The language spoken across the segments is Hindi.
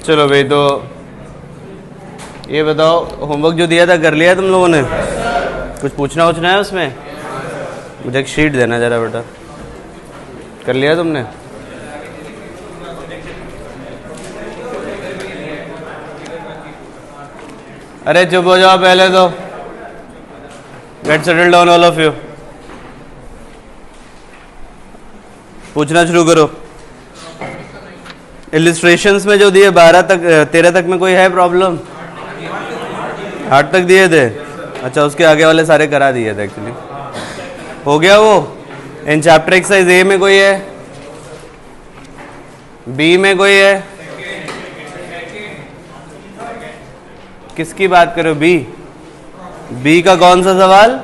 चलो भाई, तो ये बताओ, होमवर्क जो दिया था कर लिया तुम लोगों ने? कुछ पूछना है उसमें? मुझे एक शीट देना जरा बेटा। कर लिया तुमने? अरे चुप हो जाओ पहले तो। Get settle down all of you. पूछना शुरू करो। इलिस्ट्रेशंस में जो दिए 12 तक 13 तक में कोई है प्रॉब्लम? 8 तक दिए थे। अच्छा, उसके आगे वाले सारे करा दिए थे एक्चुअली। हो गया वो? इन चैप्टर एक्सरसाइज ए में कोई है? बी में कोई है? किसकी बात करो? बी का कौन सा सवाल?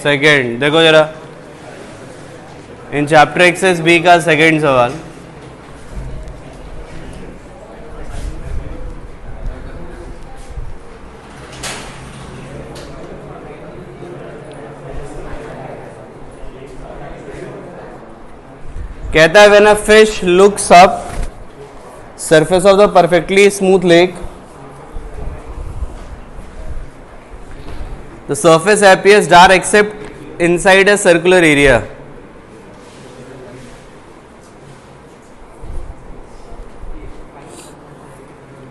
सेकंड। देखो जरा, इन चैप्टर एक्सरसाइज बी का सेकंड सवाल। कहता है, when a fish looks up surface of the perfectly smooth lake, the surface appears dark except inside a circular area.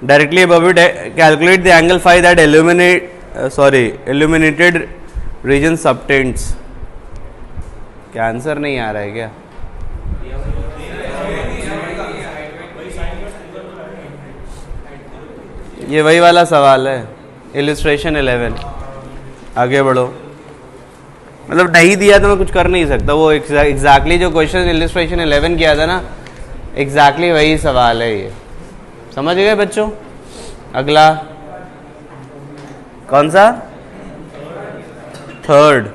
Directly above it, calculate the angle phi that illuminated region subtends. क्या आंसर नहीं आ रहा है क्या? ये वही वाला सवाल है, इलिस्ट्रेशन 11। आगे बढ़ो। मतलब नहीं दिया तो मैं कुछ कर नहीं सकता। वो एग्जैक्टली जो क्वेश्चन इलिस्ट्रेशन 11 किया था ना, एग्जैक्टली वही सवाल है ये। समझ गए बच्चों? अगला कौन सा? Third.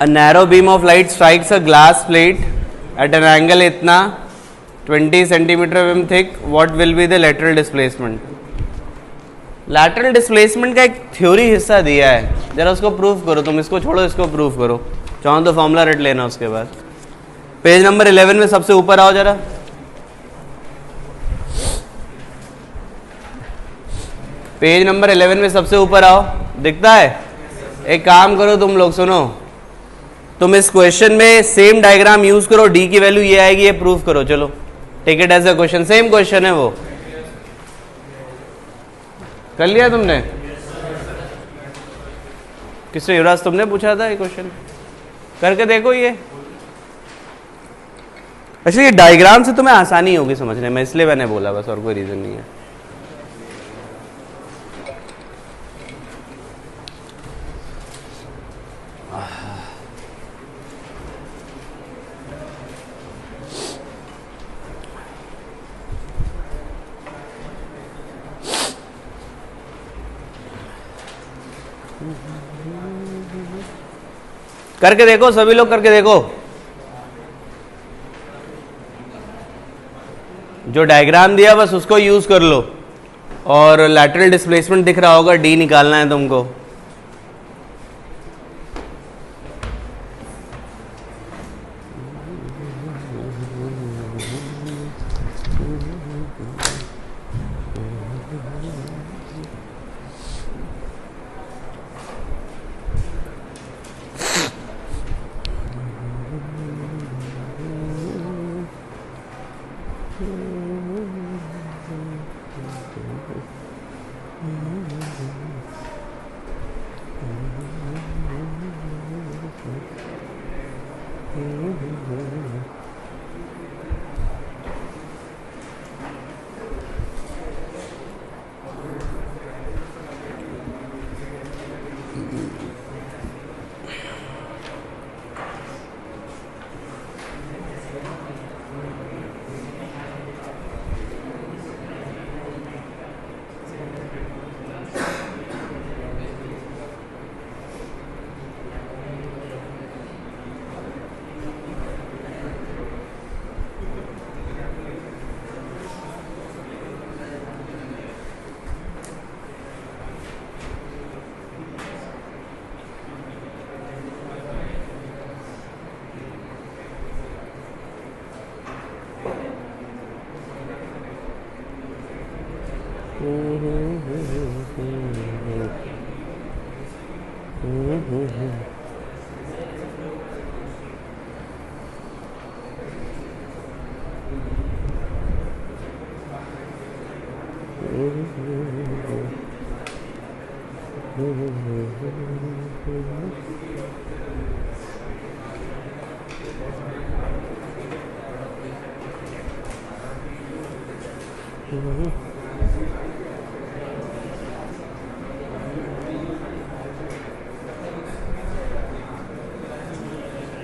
A narrow beam of light strikes a glass plate at an angle इतना 20 centimetre thick, what will be the lateral displacement? Lateral displacement का एक थ्योरी हिस्सा दिया है, जरा उसको प्रूफ करो। तुम इसको छोड़ो, इसको प्रूफ करो। चाहो तो फॉर्मूला रट लेना उसके बाद। पेज नंबर 11 में सबसे ऊपर आओ जरा। पेज नंबर 11 में सबसे ऊपर आओ, दिखता है? एक काम करो तुम लोग, सुनो। तुम इस क्वेश्चन में सेम डायग्राम यूज करो, डी की वैल्यू ये आएगी, ये प्रूफ करो। चलो, take it as a question. Same question है वो। कर लिया तुमने? किससे? युवराज तुमने पूछा था ये क्वेश्चन? करके देखो ये। अच्छा, ये डायग्राम से तुम्हें आसानी होगी समझने में, इसलिए मैंने बोला, बस और कोई रीजन नहीं है। करके देखो, सभी लोग करके देखो। जो डायग्राम दिया बस उसको यूज कर लो, और लैटरल डिस्प्लेसमेंट दिख रहा होगा, डी निकालना है तुमको।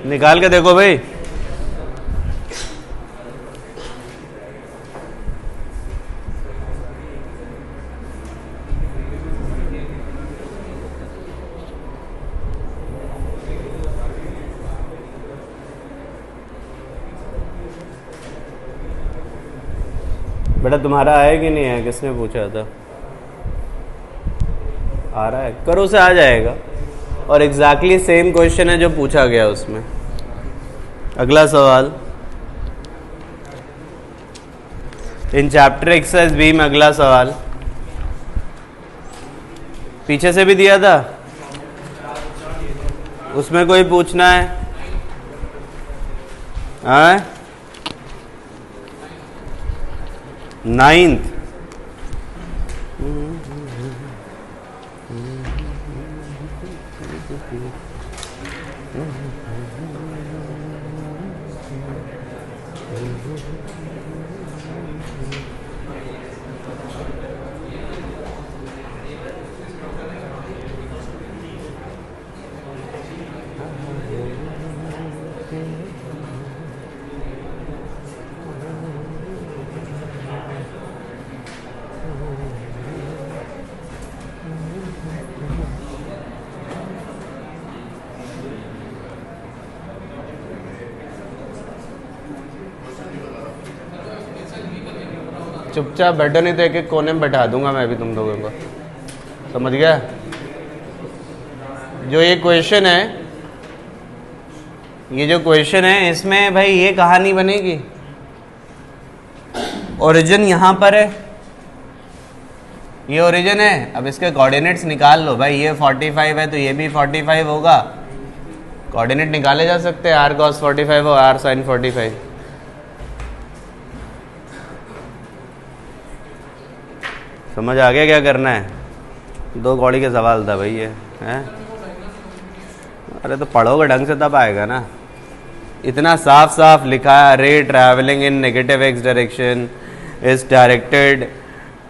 निकाल के देखो भाई। बेटा तुम्हारा है कि नहीं है? किसने पूछा था? आ रहा है, करो से आ जाएगा। और एग्जैक्टली सेम क्वेश्चन है जो पूछा गया उसमें। अगला सवाल इन चैप्टर एक्सरसाइज बी में, अगला सवाल पीछे से भी दिया था, उसमें कोई पूछना है? हाँ, 9th। चुपचाप बैठो, नहीं तो एक एक कोने में बैठा दूंगा मैं भी तुम लोगों को। समझ गया? जो ये क्वेश्चन है, ये जो क्वेश्चन है, इसमें भाई ये कहानी बनेगी। ओरिजिन यहाँ पर है, ये ओरिजिन है। अब इसके कोऑर्डिनेट्स निकाल लो भाई। ये 45 है तो ये भी 45 होगा। कोऑर्डिनेट निकाले जा सकते हैं, r cos 45 और r sin 45। समझ आ गया क्या करना है? 2 कौड़ी के सवाल था भाई ये है। अरे तो पढ़ोगे ढंग से तब आएगा ना। इतना साफ साफ लिखा है, रे travelling in negative x direction is directed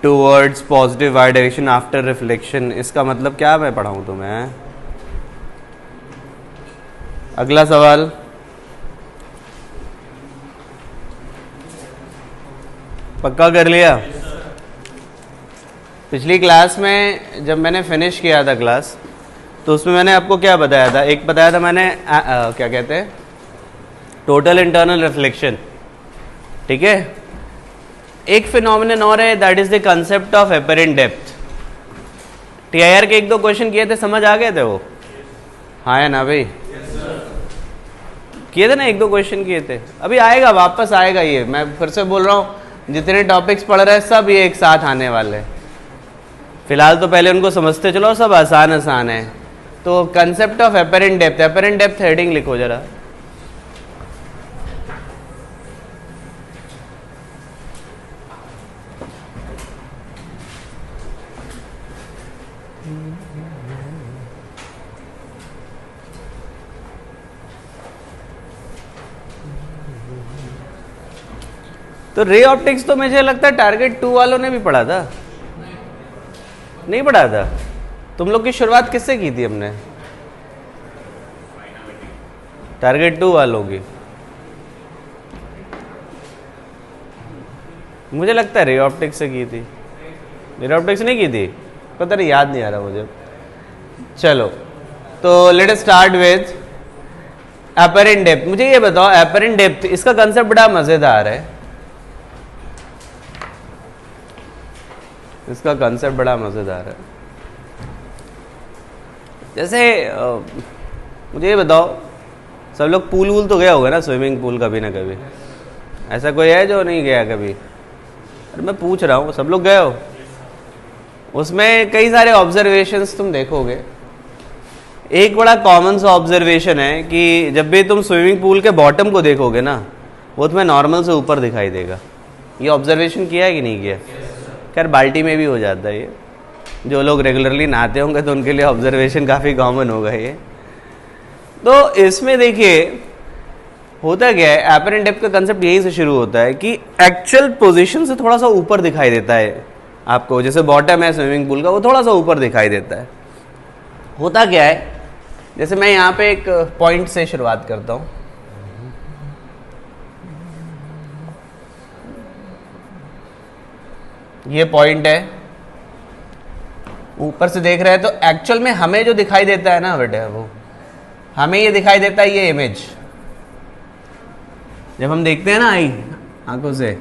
towards positive y direction after reflection. इसका मतलब क्या मैं पढ़ाऊँ तुम्हें? अगला सवाल पक्का कर लिया? पिछली क्लास में जब मैंने फिनिश किया था क्लास, तो उसमें मैंने आपको क्या बताया था? एक बताया था मैंने क्या कहते हैं, टोटल इंटरनल रिफ्लेक्शन। ठीक है, एक फिनोमिनन और है, that is the concept of apparent depth. TIR के 1-2 क्वेश्चन किए थे, समझ आ गए थे वो? हाँ है ना भाई? किए थे ना, 1-2 क्वेश्चन किए थे। अभी आएगा, वापस आएगा ये। मैं फिर से बोल रहा हूँ, जितने टॉपिक्स पढ़ रहे हैं सब ये एक साथ आने वाले हैं। फिलहाल तो पहले उनको समझते चलो, सब आसान आसान है। तो concept of apparent depth, apparent depth heading लिखो जरा। तो रे ऑप्टिक्स तो मुझे लगता है टारगेट 2 वालों ने भी पढ़ा था, नहीं पढ़ा था? तुम लोग की शुरुआत किससे की थी हमने? टारगेट 2 वालों की। मुझे लगता है रे ऑप्टिक्स से की थी। रे ऑप्टिक्स नहीं की थी, पता नहीं, याद नहीं आ रहा मुझे। चलो, तो let us start with apparent depth. मुझे ये बताओ, एपरेंट डेप्थ, इसका कंसेप्ट बड़ा मजेदार है। इसका कंसेप्ट बड़ा मजेदार है। जैसे मुझे ये बताओ, सब लोग पूल वूल तो गया होगा ना, स्विमिंग पूल कभी ना कभी। ऐसा कोई है जो नहीं गया कभी? अरे मैं पूछ रहा हूँ, सब लोग गए हो? उसमें कई सारे ऑब्जर्वेशंस तुम देखोगे। एक बड़ा कॉमन सा ऑब्जर्वेशन है कि जब भी तुम स्विमिंग पूल के बॉटम को देखोगे ना, वो तुम्हें नॉर्मल से ऊपर दिखाई देगा। ये ऑब्जर्वेशन किया है कि नहीं किया? खैर बाल्टी में भी हो जाता है ये, जो लोग रेगुलरली नहाते होंगे तो उनके लिए ऑब्जर्वेशन काफ़ी कॉमन होगा ये। तो इसमें देखिए होता क्या है, एपरेंट डेप्थ का कंसेप्ट यहीं से शुरू होता है कि एक्चुअल पोजीशन से थोड़ा सा ऊपर दिखाई देता है आपको। जैसे बॉटम है स्विमिंग पूल का, वो थोड़ा सा ऊपर दिखाई देता है। होता क्या है, जैसे मैं यहाँ पे एक पॉइंट से शुरुआत करता हूँ, ये पॉइंट है, ऊपर से देख रहे हैं तो एक्चुअल में हमें जो दिखाई देता है ना बेटे, वो हमें ये दिखाई देता है, ये इमेज जब हम देखते हैं ना आई आंखों से,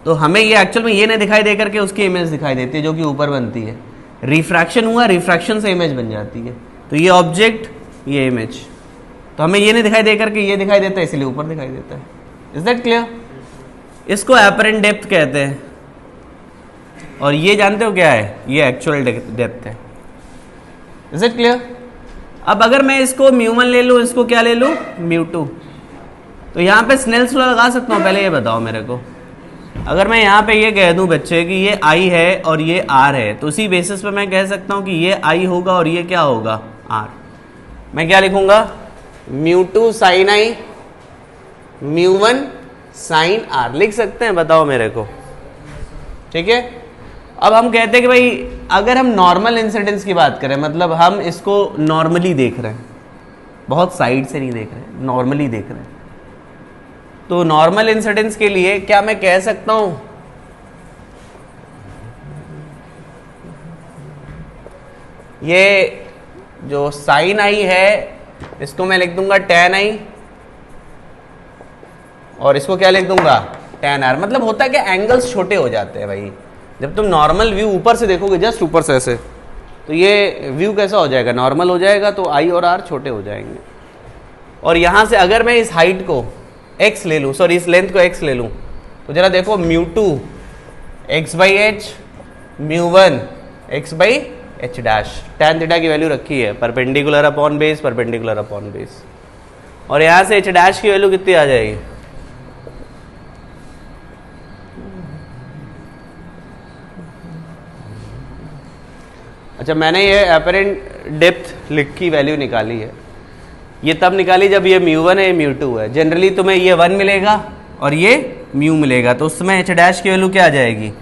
तो हमें ये एक्चुअल में ये नहीं दिखाई दे करके उसकी इमेज दिखाई देती है जो कि ऊपर बनती है। रिफ्रैक्शन हुआ, रिफ्रैक्शन से इमेज बन जाती है। तो ये ऑब्जेक्ट, ये इमेज, तो हमें ये नहीं दिखाई दे करके ये दिखाई देता है, इसलिए ऊपर दिखाई देता है। Is that clear? इसको एपरेंट डेप्थ कहते हैं। और ये जानते हो क्या है? ये एक्चुअल डेप्थ है। Is it clear? अब अगर मैं इसको म्यू1 ले लूँ, इसको क्या ले लूँ? म्यू2, तो यहाँ पे स्नेल्स लॉ लगा सकता हूँ? पहले ये बताओ मेरे को। अगर मैं यहाँ पे ये कह दूँ बच्चे कि ये आई है और ये आर है, तो उसी बेसिस पे मैं कह सकता हूँ कि ये आई होगा और ये क्या होगा? आर। मैं क्या लिखूंगा? म्यू2 साइन आई, म्यू1 साइन आर लिख सकते हैं? बताओ मेरे को। ठीक है, अब हम कहते हैं कि भाई अगर हम नॉर्मल इंसिडेंस की बात करें, मतलब हम इसको नॉर्मली देख रहे हैं, बहुत साइड से नहीं देख रहे हैं, नॉर्मली देख रहे हैं, तो नॉर्मल इंसिडेंस के लिए क्या मैं कह सकता हूं? ये जो साइन आई है इसको मैं लिख दूंगा tan आई, और इसको क्या लिख दूंगा? tan r। मतलब होता है कि एंगल्स छोटे हो जाते हैं भाई। जब तुम नॉर्मल व्यू ऊपर से देखोगे, जस्ट ऊपर से ऐसे, तो ये व्यू कैसा हो जाएगा? नॉर्मल हो जाएगा, तो आई और आर छोटे हो जाएंगे। और यहां से अगर मैं इस हाइट को x ले लूँ, सॉरी इस लेंथ को x ले लूँ, तो जरा देखो म्यू2 x/h, म्यू1 x/h dash. tan theta की वैल्यू रखी है perpendicular upon base, perpendicular upon base, और यहां से h डैश की वैल्यू कितनी आ जाएगी? अच्छा, मैंने ये एपरेंट डेप्थ लिख की वैल्यू निकाली है। ये तब निकाली जब ये म्यू1 है, ये म्यू2 है। जनरली तुम्हें ये 1 मिलेगा और ये म्यू मिलेगा, तो उसमें h डैश की वैल्यू क्या आ जाएगी?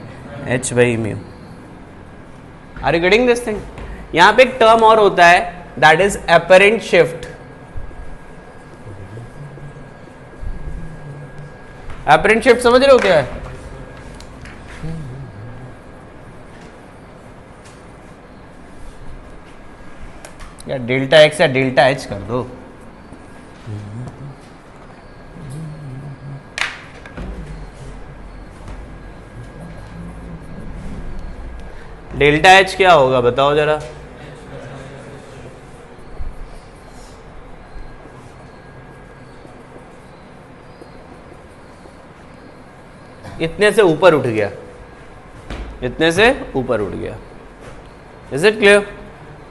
h/म्यू। Are you getting this thing? यहाँ पे एक टर्म और होता है, that is apparent shift. Apparent shift समझ रहे हो क्या है? या डेल्टा x या डेल्टा h कर दो। डेल्टा h क्या होगा बताओ जरा? इतने से ऊपर उठ गया, इतने से ऊपर उठ गया। Is it clear?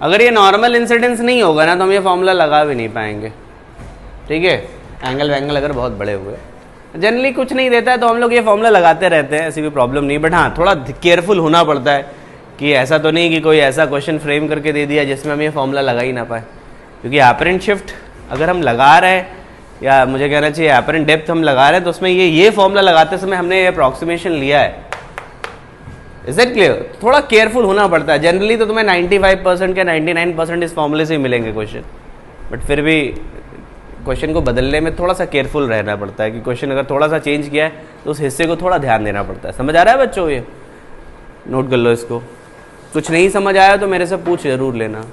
अगर ये नॉर्मल इंसिडेंस नहीं होगा ना, तो हम ये फॉर्मूला लगा भी नहीं पाएंगे। ठीक है, एंगल वैंगल अगर बहुत बड़े हुए, जनरली कुछ नहीं देता है तो हम लोग ये फॉर्मूला लगाते रहते हैं, ऐसी कोई प्रॉब्लम नहीं। बट हाँ, थोड़ा केयरफुल होना पड़ता है कि ऐसा तो नहीं कि कोई ऐसा क्वेश्चन फ्रेम करके दे दिया जिसमें हम ये फॉर्मूला लगा ही ना पाए। क्योंकि एपरेंट शिफ्ट अगर हम लगा रहे हैं, या मुझे कहना चाहिए एपरेंट डेप्थ हम लगा रहे हैं, तो उसमें ये फॉर्मूला लगाते समय हमने ये अप्रॉक्सीमेशन लिया है। Is it clear? थोड़ा केयरफुल होना पड़ता है। जनरली तो तुम्हें 95% या 99% इस फॉर्मूले से ही मिलेंगे क्वेश्चन, बट फिर भी क्वेश्चन को बदलने में थोड़ा सा केयरफुल रहना पड़ता है कि क्वेश्चन अगर थोड़ा सा चेंज किया है तो उस हिस्से को थोड़ा ध्यान देना पड़ता है। समझ आ रहा है बच्चों? ये नोट कर लो इसको। कुछ नहीं समझ आया तो मेरे से पूछ जरूर लेना।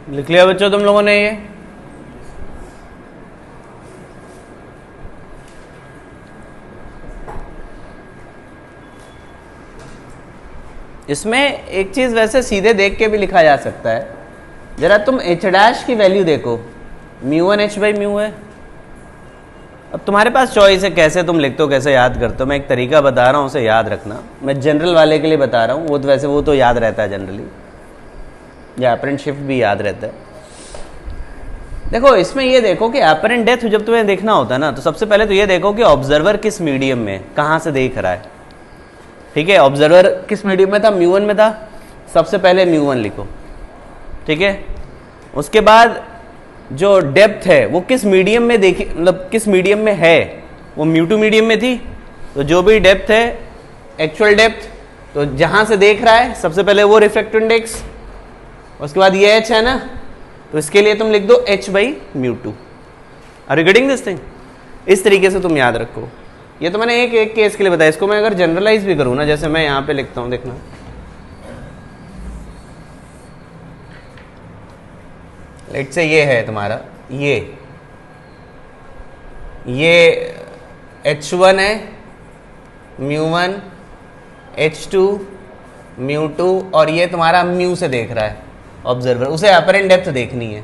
लिख लिया बच्चों तुम लोगों ने ये? इसमें एक चीज वैसे सीधे देख के भी लिखा जा सकता है। जरा तुम एच डैश की वैल्यू देखो, म्यू1 एच बाई म्यू है। अब तुम्हारे पास चॉइस है कैसे तुम लिखते हो, कैसे याद करते हो। मैं एक तरीका बता रहा हूँ, उसे याद रखना। मैं जनरल वाले के लिए बता रहा हूँ, वो तो वैसे वो तो याद रहता है जनरली, या अपरेंट शिफ्ट भी याद रहता है। देखो इसमें ये देखो कि अपरेंट डेप्थ जब तुम्हें देखना होता है ना, तो सबसे पहले तो ये देखो कि ऑब्जर्वर किस मीडियम में कहाँ से देख रहा है। ठीक है, ऑब्जर्वर किस मीडियम में था, म्यू1 में था। सबसे पहले म्यू1 लिखो, ठीक है। उसके बाद जो डेप्थ है वो किस मीडियम में देखी, मतलब किस मीडियम में है, वो म्यू2 मीडियम में थी। तो जो भी डेप्थ है, एक्चुअल डेप्थ, तो जहां से देख रहा है सबसे पहले वो रिफ्रैक्टिव इंडेक्स। उसके बाद ये एच है ना, तो इसके लिए तुम लिख दो एच बाई म्यू2। Are you getting this thing? इस तरीके से तुम याद रखो। ये तो मैंने एक एक केस के लिए बताया। इसको मैं अगर जनरलाइज भी करूँ ना, जैसे मैं यहाँ पे लिखता हूँ, देखना, लेट्स से ये है तुम्हारा, ये H1 है, म्यू1, H2, म्यू2, और ये तुम्हारा म्यू से देख रहा है ऑब्जर्वर। उसे अपरेंट डेप्थ देखनी है।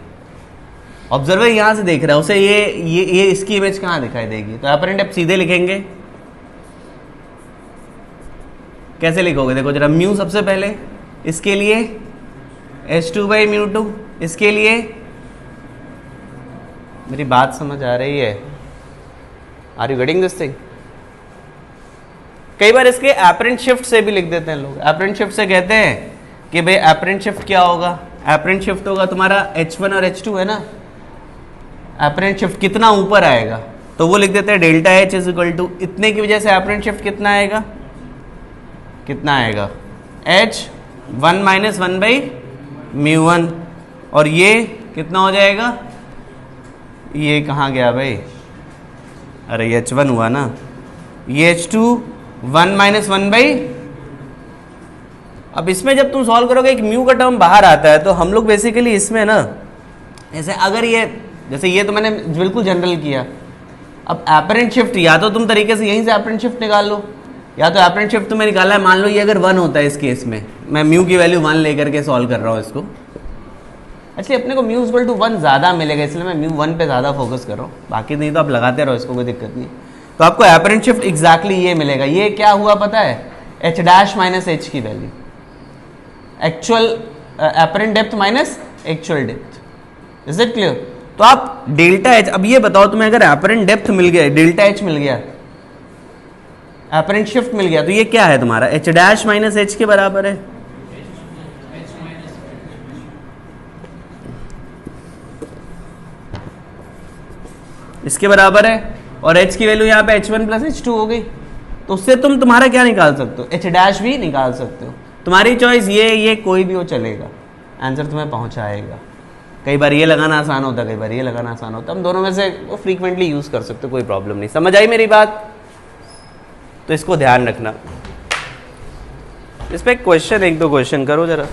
ऑब्जर्वर यहां से देख रहा है, उसे ये इसकी इमेज कहां दिखाई देगी, तो अपरेंट डेप्थ सीधे लिखेंगे। कैसे लिखोगे, देखो जरा, म्यू सबसे पहले, इसके लिए H2 बाई म्यू2, इसके लिए, मेरी बात समझ आ रही है? Are you getting this thing? कई बार इसके अपरेंट शिफ्ट से भी लिख देते हैं लोग। अपरेंट शिफ्ट से कहते हैं कि भाई अपरेंट शिफ्ट क्या होगा, अपरेंट शिफ्ट होगा तुम्हारा H1 और H2 है ना, अपरेंट शिफ्ट कितना ऊपर आएगा, तो वो लिख देते हैं delta H is equal to इतने की वजह से अपरेंट शिफ्ट कितना आएगा, कितना आएगा h 1 माइनस 1 बाई μ1, और ये कितना हो जाएगा, ये कहाँ गया भाई, अरे ये h1 हुआ ना, ये h2 1 माइनस 1 बाई, अब इसमें जब तुम सॉल्व करोगे एक म्यू का टर्म बाहर आता है, तो हम लोग बेसिकली इसमें ना ऐसे, अगर ये जैसे ये तो मैंने बिल्कुल जनरल किया, अब एपरेंट शिफ्ट या तो तुम तरीके से यहीं से एपरेंट शिफ्ट निकाल लो, या तो एपरेंट शिफ्ट तुम्हें निकाला है, मान लो ये अगर 1 होता है इस केस में, मैं म्यू की वैल्यू 1 लेकर के सॉल्व कर रहा हूँ इसको, एक्चुअली अपने को म्यू इक्वल टू 1 ज़्यादा मिलेगा, इसलिए मैं म्यू 1 पे ज़्यादा फोकस कर रहा हूँ, बाकी नहीं तो आप लगाते रहो, इसको कोई दिक्कत नहीं। तो आपको एपरेंट शिफ्ट एग्जैक्टली ये मिलेगा, ये क्या हुआ पता है, h डैश माइनस एच की value, actual apparent depth minus actual depth, is it clear. तो आप डेल्टा एच, अब ये बताओ तुम्हें अगर एपरेंट डेप्थ मिल गया, डेल्टा एच मिल गया, एपरेंट शिफ्ट मिल गया, तो ये क्या है तुम्हारा h डैश माइनस एच के बराबर है, इसके बराबर है, और h की वैल्यू यहाँ पे h1 प्लस h2 हो गई, तो उससे तुम तुम्हारा क्या निकाल सकते हो, h डैश भी निकाल सकते हो, तुम्हारी चॉइस ये कोई भी हो चलेगा, आंसर तुम्हें पहुंचाएगा। कई बार ये लगाना आसान होता है, कई बार ये लगाना आसान होता है, हम दोनों में से वो फ्रीक्वेंटली यूज कर सकते हो, कोई प्रॉब्लम नहीं। समझ आई मेरी बात, तो इसको ध्यान रखना। इस पर एक क्वेश्चन, एक दो क्वेश्चन करो जरा।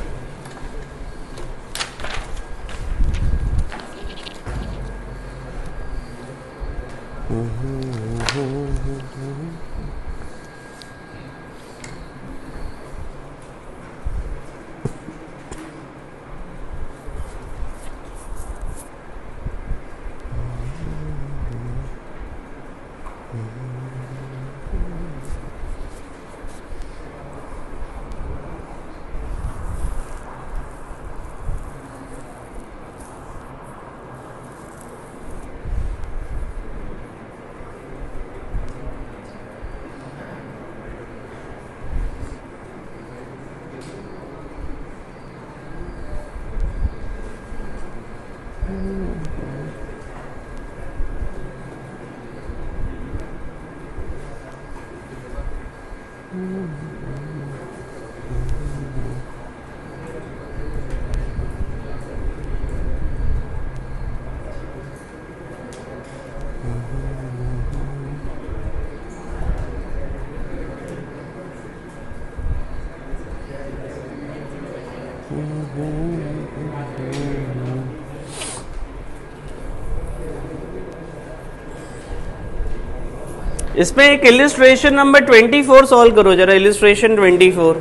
इसमें एक इलिस्ट्रेशन नंबर 24 सॉल्व करो जरा, इलिस्ट्रेशन 24।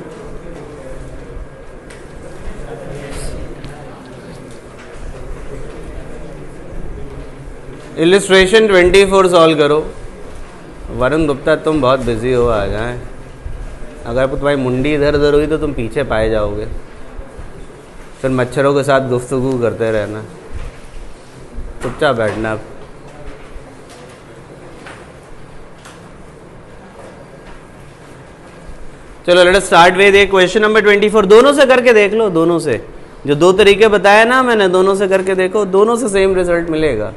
इलिस्ट्रेशन 24 सॉल्व करो। वरुण गुप्ता तुम बहुत बिजी हो, आ जाए, अगर तुम्हारी मुंडी इधर उधर हुई तो तुम पीछे पाए जाओगे, फिर मच्छरों के साथ गुफ्तगू करते रहना, चुपचाप बैठना। चलो let us start with question number 24। दोनों से करके देख लो, दोनों से, जो दो तरीके बताया ना मैंने, दोनों से करके देखो, दोनों से सेम रिजल्ट मिलेगा।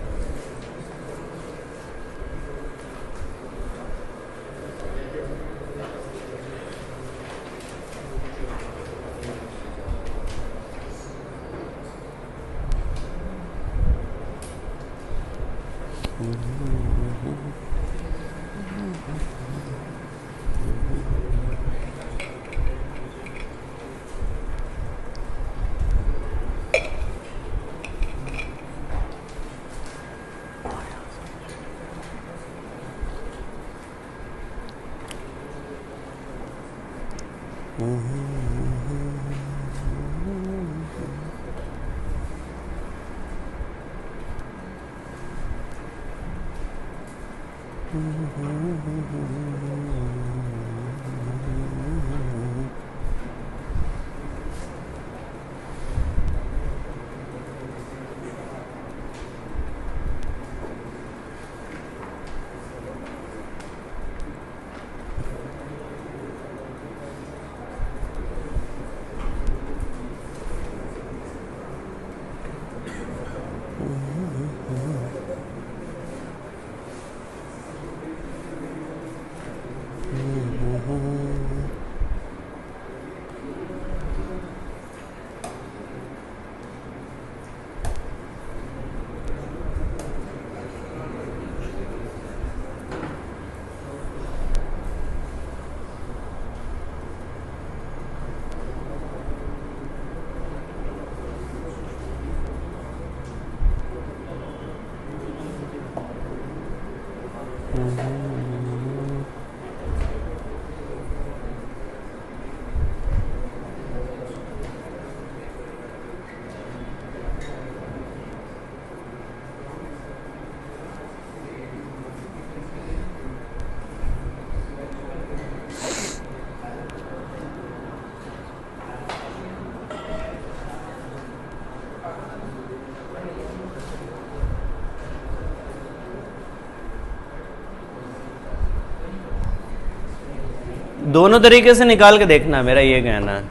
दोनों तरीके से निकाल के देखना, मेरा ये कहना है।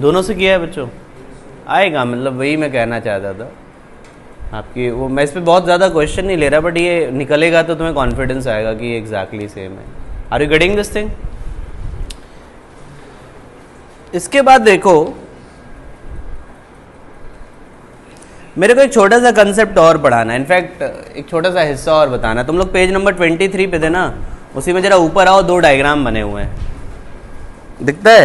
दोनों से किया है बच्चों, आएगा, मतलब वही मैं कहना चाहता था आपकी वो। मैं इस पर बहुत ज़्यादा क्वेश्चन नहीं ले रहा, बट ये निकलेगा तो तुम्हें कॉन्फिडेंस आएगा कि एग्जैक्टली सेम है। Are you getting this thing? इसके बाद देखो, मेरे को एक छोटा सा कंसेप्ट और पढ़ाना है, इनफैक्ट एक छोटा सा हिस्सा और बताना है। तुम लोग पेज नंबर 23 पे थे ना, उसी में जरा ऊपर आओ, 2 डायग्राम बने हुए हैं, दिखता है?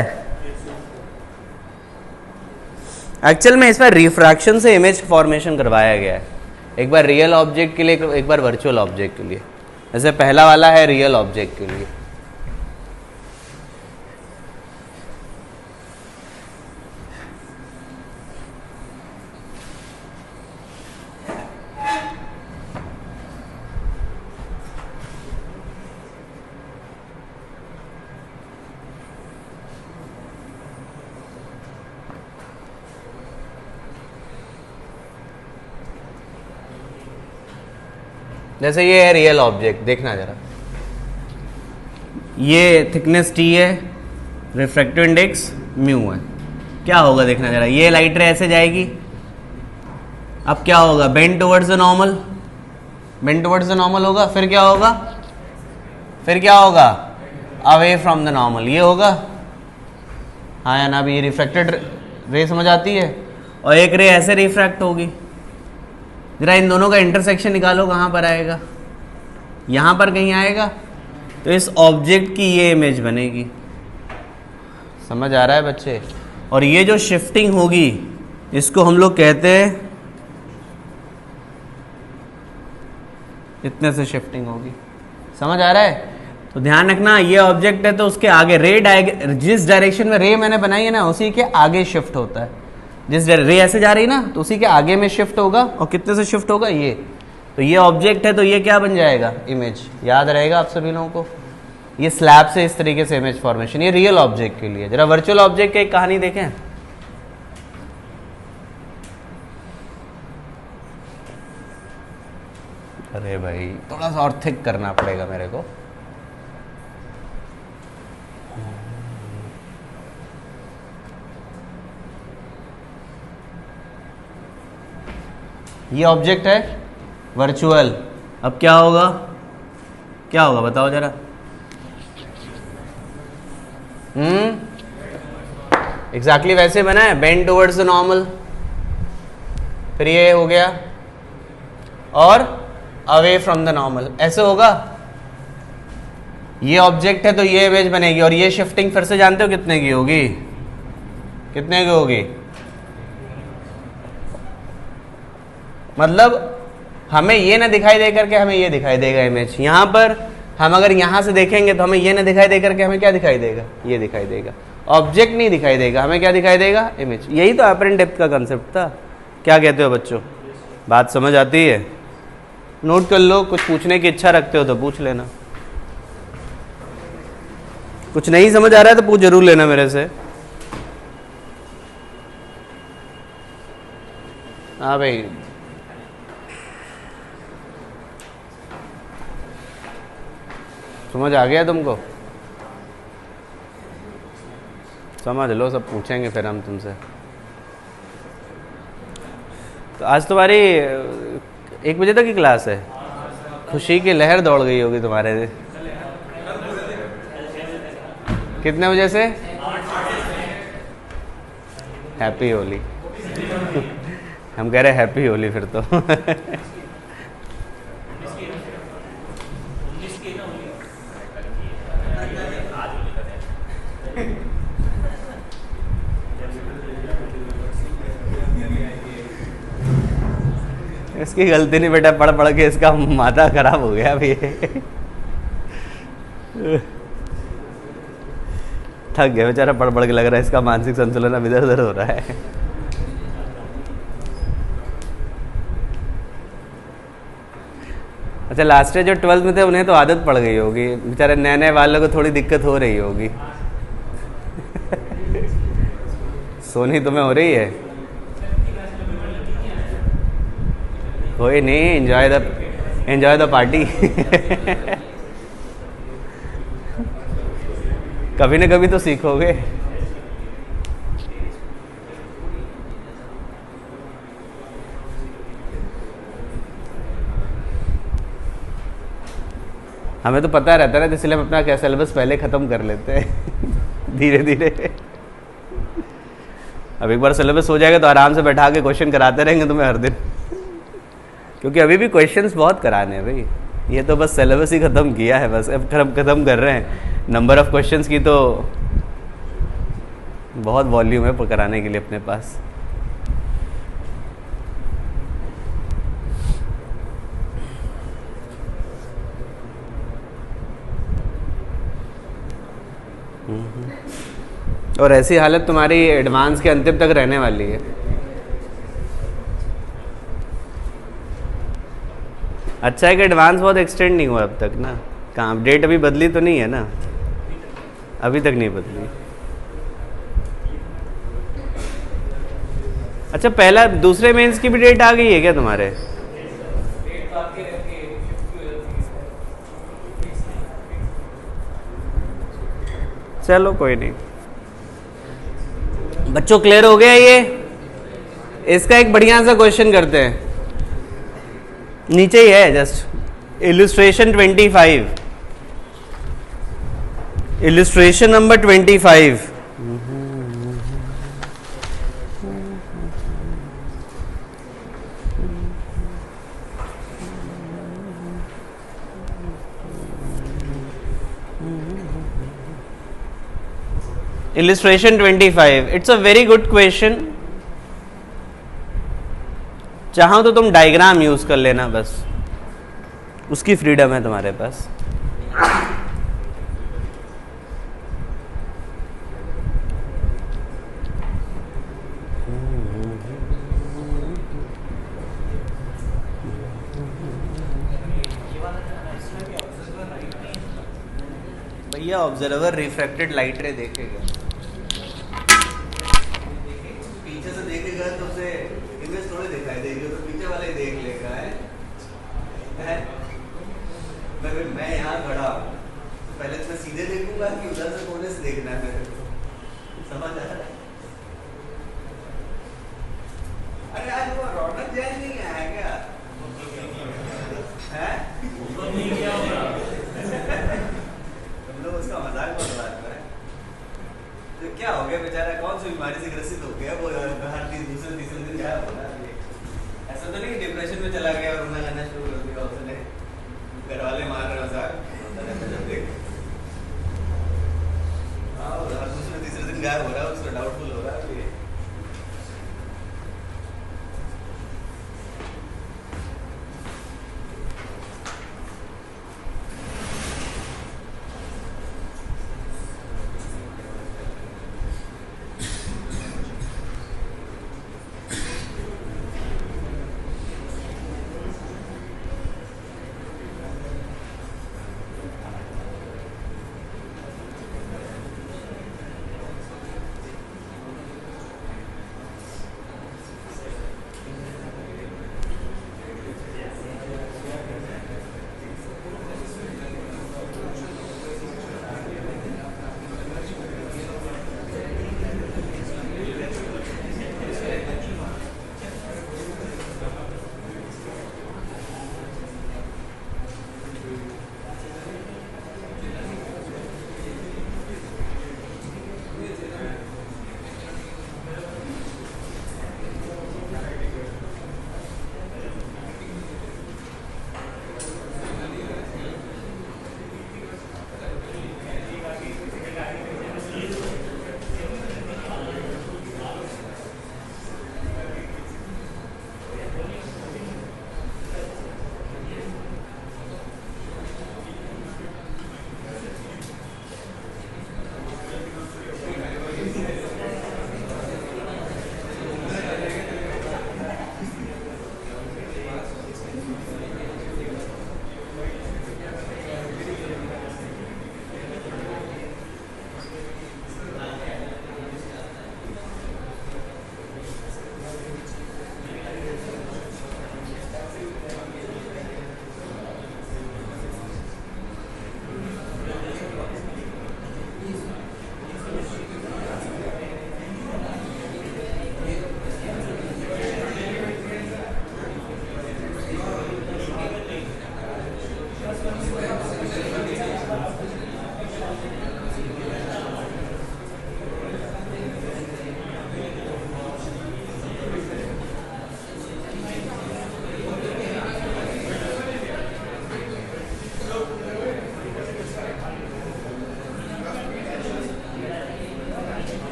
एक्चुअल में इसमें रिफ्रैक्शन से इमेज फॉर्मेशन करवाया गया है, एक बार रियल ऑब्जेक्ट के लिए, एक बार वर्चुअल ऑब्जेक्ट के लिए। जैसे पहला वाला है रियल ऑब्जेक्ट के लिए। जैसे ये है रियल ऑब्जेक्ट, देखना जरा, ये थिकनेस टी है, रिफ्रैक्टिव इंडेक्स म्यू है। क्या होगा देखना जरा, ये लाइट रे ऐसे जाएगी, अब क्या होगा, bend towards the normal, bend towards the normal होगा, फिर क्या होगा, फिर क्या होगा, अवे फ्रॉम द नॉर्मल, ये होगा। हाँ या ना? अभी ये रिफ्रैक्टेड रे समझ आती है, और एक रे ऐसे रिफ्रैक्ट होगी। जरा इन दोनों का इंटरसेक्शन निकालो, कहाँ पर आएगा, यहाँ पर कहीं आएगा, तो इस ऑब्जेक्ट की ये इमेज बनेगी। समझ आ रहा है बच्चे? और ये जो शिफ्टिंग होगी, इसको हम लोग कहते हैं, इतने से शिफ्टिंग होगी। समझ आ रहा है? तो ध्यान रखना, ये ऑब्जेक्ट है तो उसके आगे रे जिस डायरेक्शन में रे मैंने बनाई है ना, उसी के आगे शिफ्ट होता है। जिस रे ऐसे जा रही ना, तो उसी के आगे में शिफ्ट होगा, और कितने से शिफ्ट होगा, ये। तो ये ऑब्जेक्ट है तो ये क्या बन जाएगा, इमेज। याद रहेगा आप सभी लोगों को, ये स्लैब से इस तरीके से इमेज फॉर्मेशन, ये रियल ऑब्जेक्ट के लिए। जरा वर्चुअल ऑब्जेक्ट की एक कहानी देखें। अरे भाई थोड़ा सा और थिक करना पड़ेगा मेरे को। ये ऑब्जेक्ट है वर्चुअल, अब क्या होगा, क्या होगा बताओ जरा। एग्जैक्टली वैसे बना है, बेंड टुवर्ड्स द नॉर्मल, फिर ये हो गया, और अवे फ्रॉम द नॉर्मल, ऐसे होगा। ये ऑब्जेक्ट है तो ये इमेज बनेगी, और ये शिफ्टिंग फिर से जानते हो कितने की होगी, कितने की होगी, मतलब हमें ये ना दिखाई दे करके हमें ये दिखाई देगा इमेज। यहाँ पर हम अगर यहाँ से देखेंगे तो हमें ये ना दिखाई दे करके हमें क्या दिखाई देगा, ये दिखाई देगा। ऑब्जेक्ट नहीं दिखाई देगा, हमें क्या दिखाई देगा, इमेज। यही तो अपरेंट डेप्थ का कंसेप्ट था। क्या कहते हो बच्चों, बात समझ आती है? नोट कर लो, कुछ पूछने की इच्छा रखते हो तो पूछ लेना, कुछ नहीं समझ आ रहा है तो पूछ जरूर लेना मेरे से। हाँ भाई, समझ आ गया तुमको? समझ लो, सब पूछेंगे फिर हम तुमसे। तो आज तुम्हारी 1 बजे तक की क्लास है, खुशी की लहर दौड़ गई होगी तुम्हारे से। कितने बजे से? हैप्पी होली। हम कह रहे हैप्पी होली फिर तो। इसकी गलती नहीं बेटा, पढ़ पढ़ के इसका माथा खराब हो गया अभी। थक गया बेचारा पढ़ पढ़ के, लग रहा है इसका मानसिक संतुलन अब इधर उधर हो रहा है। अच्छा, लास्ट ईयर जो 12th में थे उन्हें तो आदत पड़ गई होगी, बेचारे नए नए वालों को थोड़ी दिक्कत हो रही होगी। सोनी तुम्हें हो रही है? कोई नहीं, एंजॉय द पार्टी। कभी ना कभी तो सीखोगे। हमें तो पता रहता है ना, इसलिए हम अपना क्या सिलेबस पहले ख़त्म कर लेते हैं धीरे धीरे। अब एक बार सिलेबस हो जाएगा तो आराम से बैठा के क्वेश्चन कराते रहेंगे तुम्हें हर दिन, क्योंकि अभी भी क्वेश्चंस बहुत कराने हैं भाई। ये तो बस सिलेबस ही ख़त्म किया है, बस अब ख़त्म कर रहे हैं। नंबर ऑफ़ क्वेश्चंस की तो बहुत वॉल्यूम है कराने के लिए अपने पास। और ऐसी हालत तुम्हारी एडवांस के अंतिम तक रहने वाली है। अच्छा है कि एडवांस बहुत एक्सटेंड नहीं हुआ अब तक ना। कहाँ डेट अभी बदली तो नहीं है ना? अभी तक नहीं बदली। अच्छा, पहला दूसरे मेंस की भी डेट आ गई है क्या तुम्हारे? चलो कोई नहीं। बच्चों क्लियर हो गया ये? इसका एक बढ़िया सा क्वेश्चन करते हैं, नीचे ही है just illustration 25, illustration number 25। Illustration 25, it's a very good question। चाहो तो तुम डायग्राम यूज कर लेना, बस उसकी फ्रीडम है तुम्हारे पास। भैया ऑब्जर्वर रिफ्रैक्टेड लाइट रे देखेगा, पीछे से देखेगा तो उसे इमेज थोड़ी दिखाई देगी, तो पीछे वाला ही देख लेगा है? मैं यहाँ खड़ा हूँ, पहले तो मैं सीधे देखूंगा कि उधर से कोने से देखना है मेरे को, समझ आ रहा है? अरे आज वो रौनक जैन नहीं आया क्या? है? तुम लोग उसका मजाक बना रहे हैं। तो क्या हो गया बेचारा, कौन सी बीमारी से ग्रसित हो गया वो? हर दूसरे तीसरे दिन गायब हो रहा है। ऐसा तो नहीं डिप्रेशन में चला गया और रोना गाना शुरू कर दिया उसने, घर वाले मार रहे मजाक। हाँ, हर दूसरे तीसरे दिन गायब हो रहा है, उसका डाउटफुल हो रहा है।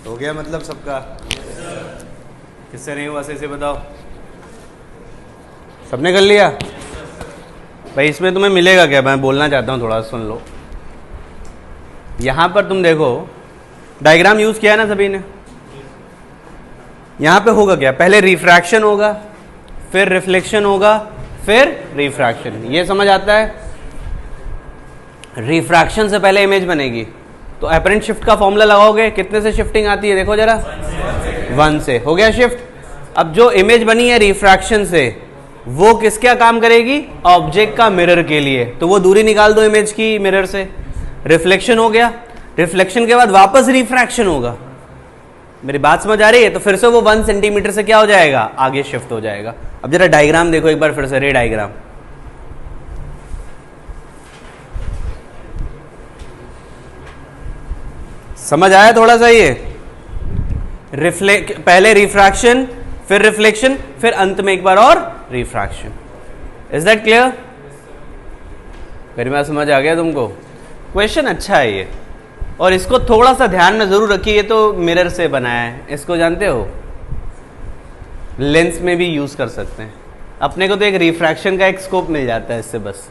हो गया मतलब सबका? किससे नहीं हुआ से बताओ। सबने कर लिया? भाई इसमें तुम्हें मिलेगा क्या, मैं बोलना चाहता हूँ, थोड़ा सुन लो। यहाँ पर तुम देखो डायग्राम यूज किया है ना सभी ने। यहाँ पे होगा क्या, पहले रिफ्रैक्शन होगा, फिर रिफ्लेक्शन होगा, फिर रिफ्रैक्शन। ये समझ आता है? रिफ्रैक्शन से पहले इमेज बनेगी तो एपरेंट शिफ्ट का फॉर्मूला लगाओगे, कितने से शिफ्टिंग आती है देखो जरा, 1 से। हो गया शिफ्ट। अब जो इमेज बनी है रिफ्रैक्शन से, वो किसका काम करेगी, ऑब्जेक्ट का मिरर के लिए, तो वो दूरी निकाल दो इमेज की मिरर से। रिफ्लेक्शन हो गया, रिफ्लेक्शन के बाद वापस रिफ्रैक्शन होगा। मेरी बात समझ आ रही है? तो फिर से वो 1 सेंटीमीटर से क्या हो जाएगा, आगे शिफ्ट हो जाएगा। अब जरा डायग्राम देखो एक बार फिर से, रे डायग्राम। समझ आया थोड़ा सा? ये पहले रिफ्रैक्शन, फिर रिफ्लेक्शन, फिर अंत में एक बार और रिफ्रैक्शन। Is that clear? मेरी बात समझ आ गया तुमको? क्वेश्चन अच्छा है ये, और इसको थोड़ा सा ध्यान में जरूर रखिए। ये तो मिरर से बनाया है, इसको जानते हो, लेंस में भी यूज कर सकते हैं। अपने को तो एक रिफ्रैक्शन का एक स्कोप मिल जाता है इससे बस।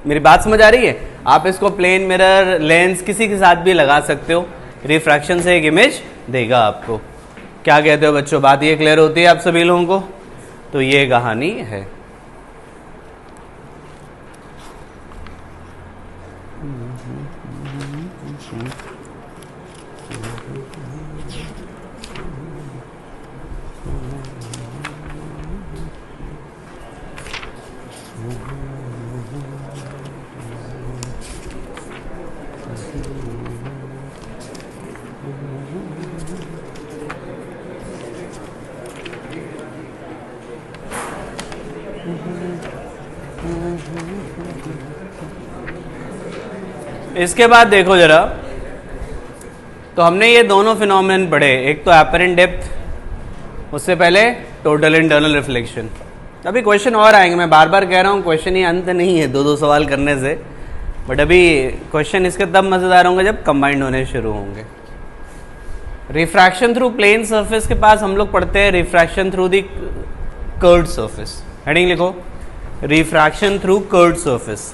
मेरी बात समझ आ रही है? आप इसको प्लेन मिरर, लेंस किसी के साथ भी लगा सकते हो, रिफ्रैक्शन से एक इमेज देगा आपको। क्या कहते हो बच्चों, बात ये क्लियर होती है आप सभी लोगों को? तो ये कहानी है। इसके बाद देखो जरा, तो हमने ये दोनों फिनोमेनन पढ़े, एक तो एपरेंट डेप्थ, उससे पहले टोटल इंटरनल रिफ्लेक्शन। अभी क्वेश्चन और आएंगे, मैं बार बार कह रहा हूँ क्वेश्चन ही अंत नहीं है 2-2 सवाल करने से, बट अभी क्वेश्चन इसके तब मजेदार होंगे जब कंबाइंड होने शुरू होंगे। रिफ्रैक्शन थ्रू प्लेन सरफेस के पास हम लोग पढ़ते हैं refraction through the curved surface. Heading लिखो, रिफ्रैक्शन थ्रू कर्व्ड सरफेस।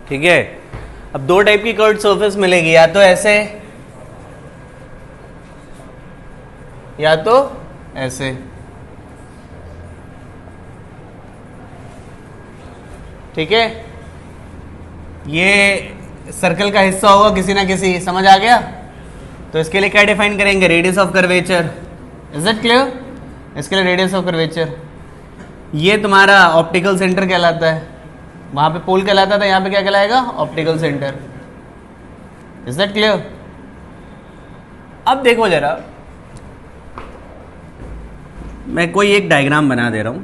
ठीक है, अब 2 टाइप की कर्व्ड सरफेस मिलेगी, या तो ऐसे या तो ऐसे। ठीक है, ये सर्कल का हिस्सा होगा किसी ना किसी, समझ आ गया? तो इसके लिए क्या डिफाइन करेंगे, radius of curvature. Is it clear? इसके लिए रेडियस ऑफ कर्वेचर, ये तुम्हारा ऑप्टिकल सेंटर कहलाता है। वहां पे पोल कहलाता था, यहाँ पे क्या कहलाएगा, optical centre. Is that clear? अब देखो जरा, मैं कोई एक डायग्राम बना दे रहा हूं,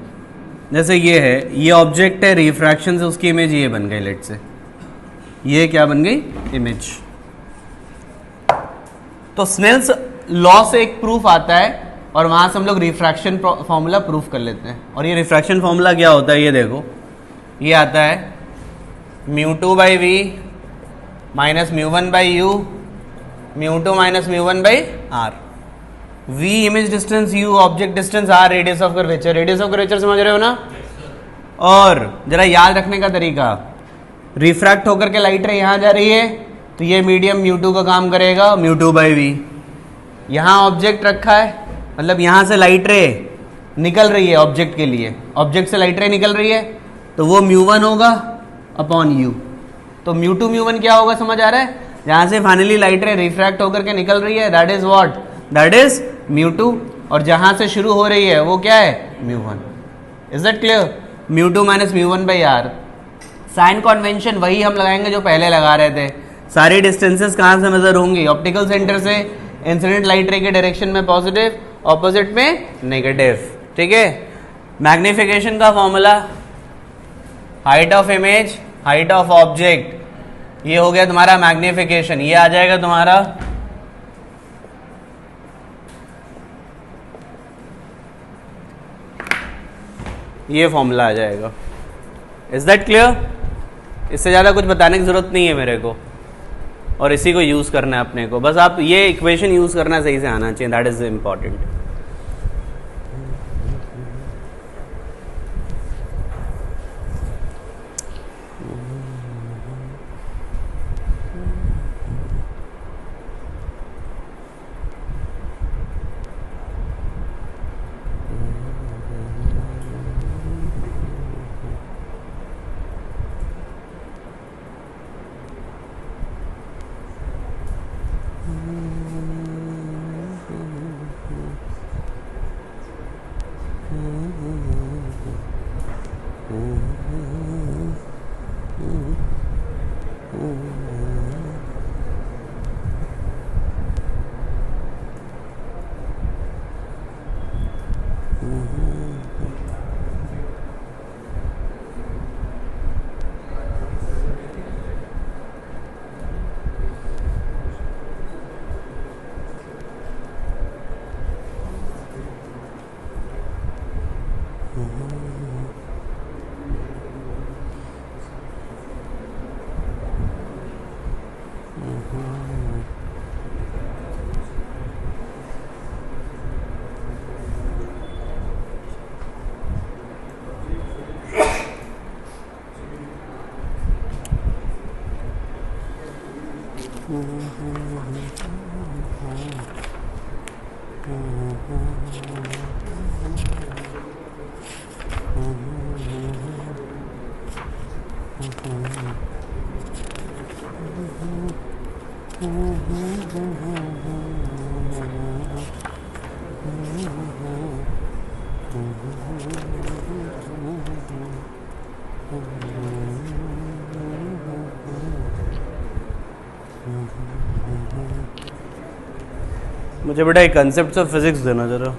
जैसे ये है, ये ऑब्जेक्ट है, रिफ्रैक्शन से उसकी इमेज ये बन गई, लेट से ये क्या बन गई, इमेज। तो स्नेल्स लॉ से एक प्रूफ आता है, और वहां से हम लोग रिफ्रैक्शन फॉर्मूला प्रूफ कर लेते हैं। और ये रिफ्रैक्शन फॉर्मूला क्या होता है, ये देखो, ये आता है μ2 by V minus μ1 by U, μ2 minus μ1 by R. V image distance, U object distance, R radius of curvature. Radius of curvature समझ रहे हो ना? और जरा याद रखने का तरीका, रिफ्रैक्ट होकर के लाइट रे यहां जा रही है, तो ये मीडियम μ2 का काम करेगा, μ2 बाई वी। यहां ऑब्जेक्ट रखा है, मतलब यहां से लाइट रे निकल रही है ऑब्जेक्ट के लिए, ऑब्जेक्ट से लाइट रे निकल रही है, तो वो μ1 होगा अपॉन u। तो μ2 μ1 क्या होगा, समझ आ रहा है? जहां से फाइनली लाइट रे रिफ्रैक्ट होकर के निकल रही है, that is what, that is μ2, और जहां से शुरू हो रही है वो क्या है, μ1। Is that clear? μ2 minus μ1 by R. Sign convention वही हम लगाएंगे जो पहले लगा रहे थे। सारी डिस्टेंसेस कहां से मेजर होंगी, ऑप्टिकल सेंटर से। इंसिडेंट लाइट रे के डायरेक्शन में पॉजिटिव, ऑपोजिट में नेगेटिव। ठीक है। मैग्निफिकेशन का formula height of image, height of object, ये हो गया तुम्हारा मैग्निफिकेशन। ये आ जाएगा तुम्हारा ये फॉर्मूला आ जाएगा। Is that clear? इससे ज़्यादा कुछ बताने की ज़रूरत नहीं है मेरे को, और इसी को यूज़ करना है अपने को। बस आप ये इक्वेशन यूज़ करना सही से आना चाहिए, दैट इज़ इम्पॉर्टेंट। मुझे बेटा एक कंसेप्ट ऑफ फिजिक्स देना जरा।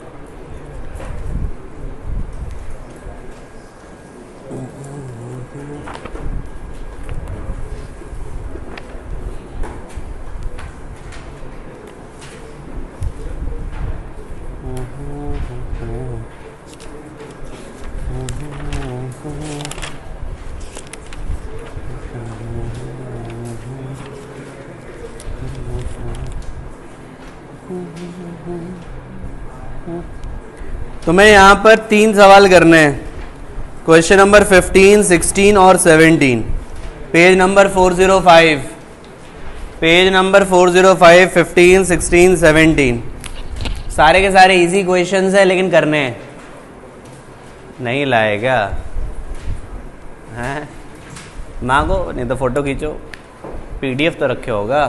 तो मैं यहाँ पर 3 सवाल करने हैं, क्वेश्चन नंबर 15, 16 और 17, पेज नंबर 405, पेज नंबर 405, 15, 16, 17। सारे के सारे इजी क्वेश्चंस है, लेकिन करने हैं। नहीं लाए क्या? हैं मांगो, नहीं तो फोटो खींचो, पीडीएफ तो रखे होगा।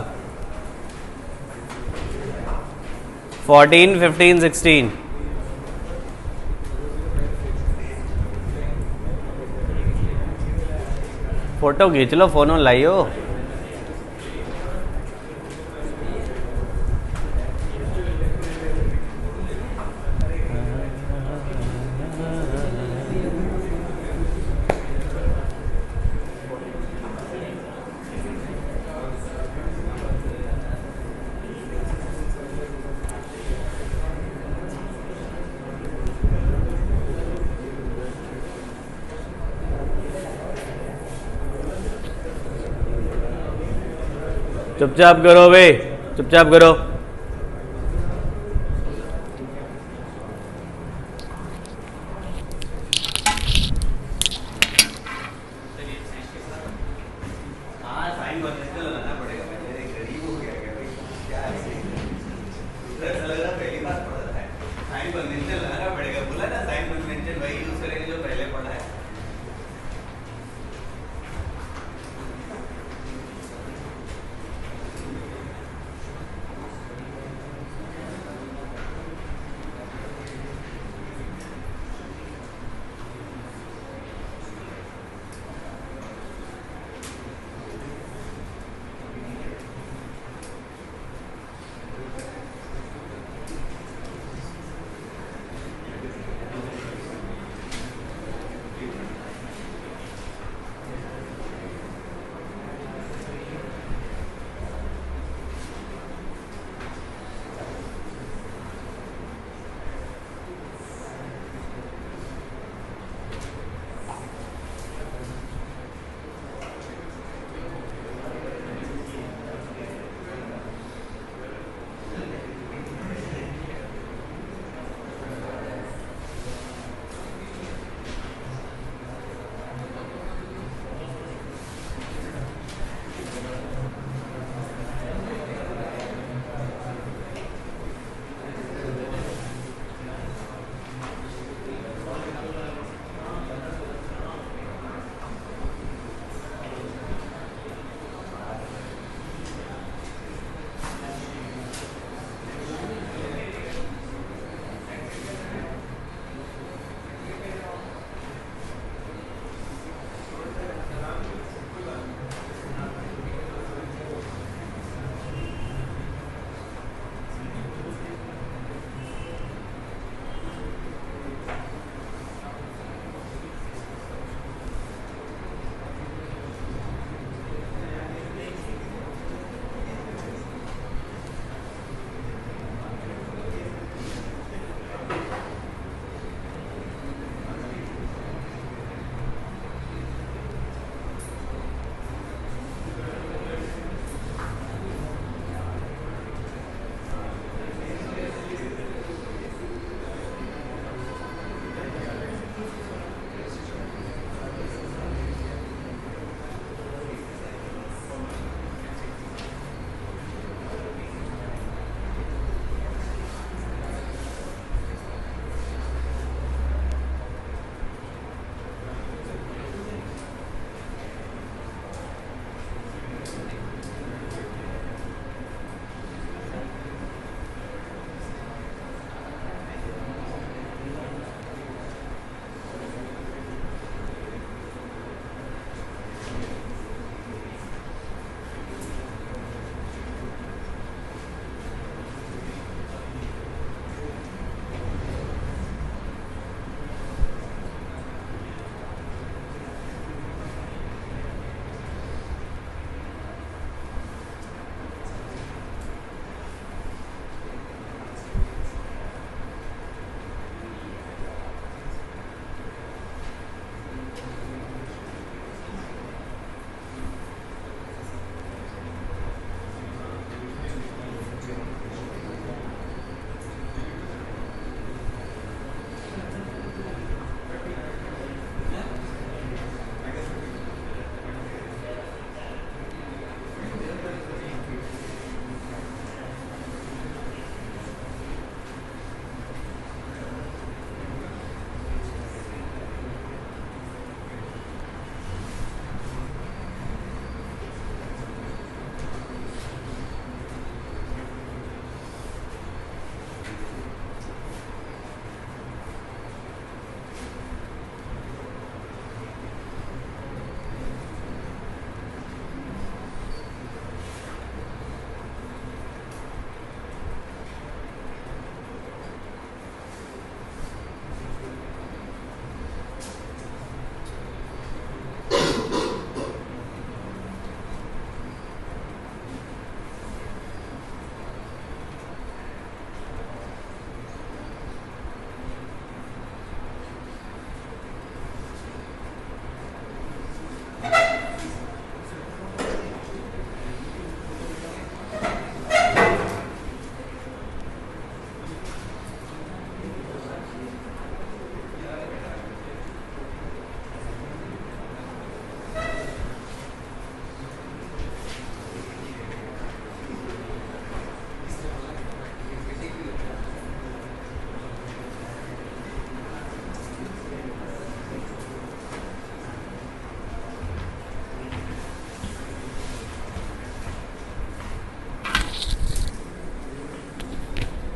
14, 15, 16 फोटो खींच लो, फोन लाइयो। चुपचाप करो बे, चुपचाप करो।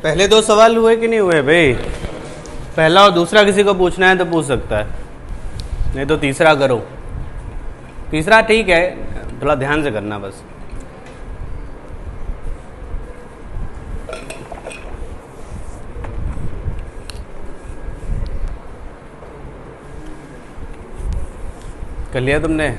पहले दो सवाल हुए कि नहीं हुए भाई? पहला और दूसरा किसी को पूछना है तो पूछ सकता है, नहीं तो तीसरा करो। तीसरा ठीक है, थोड़ा ध्यान से करना बस। कर लिया तुमने?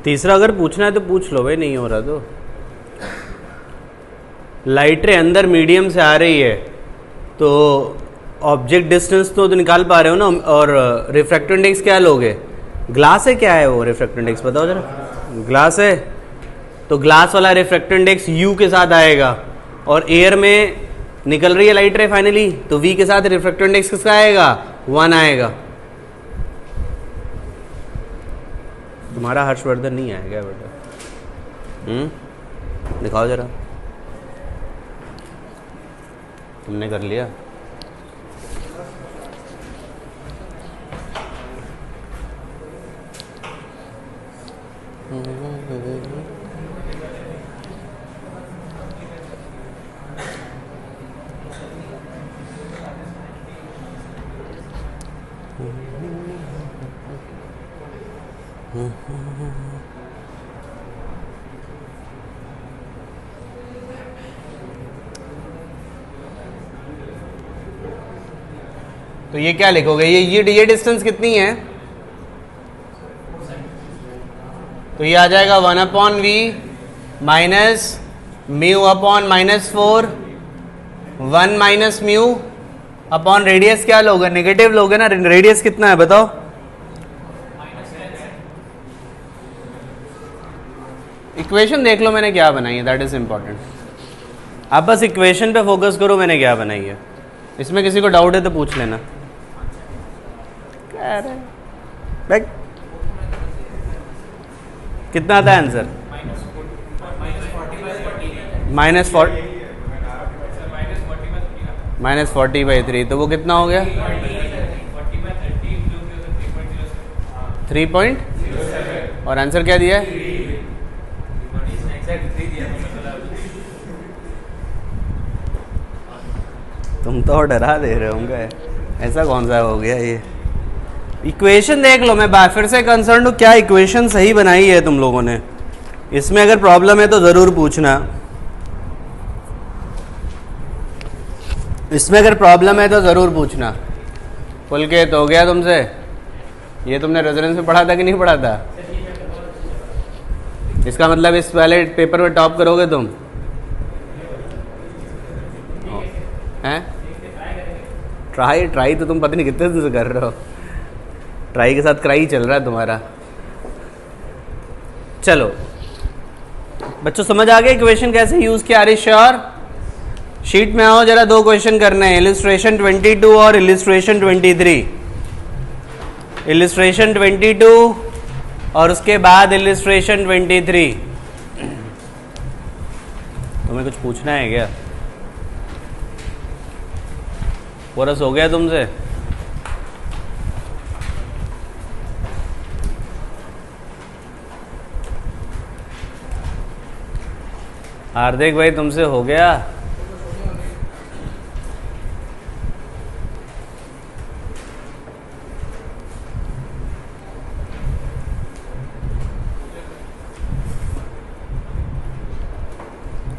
तीसरा अगर पूछना है तो पूछ लो भाई, नहीं हो रहा तो। लाइट रे अंदर मीडियम से आ रही है तो ऑब्जेक्ट डिस्टेंस तो निकाल पा रहे हो ना, और रिफ्रैक्टिव इंडेक्स क्या लोगे? ग्लास है, क्या है वो रिफ्रैक्टिव इंडेक्स बताओ जरा। ग्लास है तो ग्लास वाला रिफ्रैक्टिव इंडेक्स यू के साथ आएगा, और एयर में निकल रही है लाइट रे फाइनली, तो वी के साथ रिफ्रैक्टिव इंडेक्स किसका आएगा? 1 आएगा। तुम्हारा हर्षवर्धन नहीं आएगा बेटा। दिखाओ जरा, तुमने कर लिया? तो ये क्या लिखोगे? ये डिस्टेंस कितनी है? तो ये आ जाएगा 1/v minus mu upon -4, 1 minus mu upon radius क्या लोगे? नेगेटिव लोगे ना। रेडियस कितना है बताओ? इक्वेशन देख लो मैंने क्या बनाई है, दैट इज इंपॉर्टेंट। आप बस इक्वेशन पे फोकस करो, मैंने क्या बनाई है। इसमें किसी को डाउट है तो पूछ लेना। कितना आता है आंसर? -40/3, तो वो कितना हो गया? 3 पॉइंट, और आंसर क्या दिया है? तुम तो डरा दे रहे होंगे, ऐसा कौन सा हो गया ये? इक्वेशन देख लो, मैं फिर से कंसर्न हूँ क्या इक्वेशन सही बनाई है तुम लोगों ने। इसमें अगर प्रॉब्लम है तो ज़रूर पूछना। इसमें अगर प्रॉब्लम है तो ज़रूर पूछना। पुलकित हो गया तुमसे? ये तुमने रेजोनेंस में पढ़ा था कि नहीं पढ़ा था? इसका मतलब इस वाले पेपर में टॉप करोगे तुम हैं? ट्राई तो तुम पता नहीं कितने दिन से कर रहे हो। ट्राई के साथ क्राई चल रहा है तुम्हारा। चलो बच्चों, समझ आ गया इक्वेशन कैसे यूज किया? Are you sure? शीट में आओ जरा, 2 क्वेश्चन करने हैं, इलिस्ट्रेशन 22 और इलिस्ट्रेशन 23। इलिस्ट्रेशन 22 और उसके बाद इलिस्ट्रेशन 23। तुम्हें कुछ पूछना है क्या? कोरस हो गया तुमसे? हार्दिक भाई तुमसे हो गया?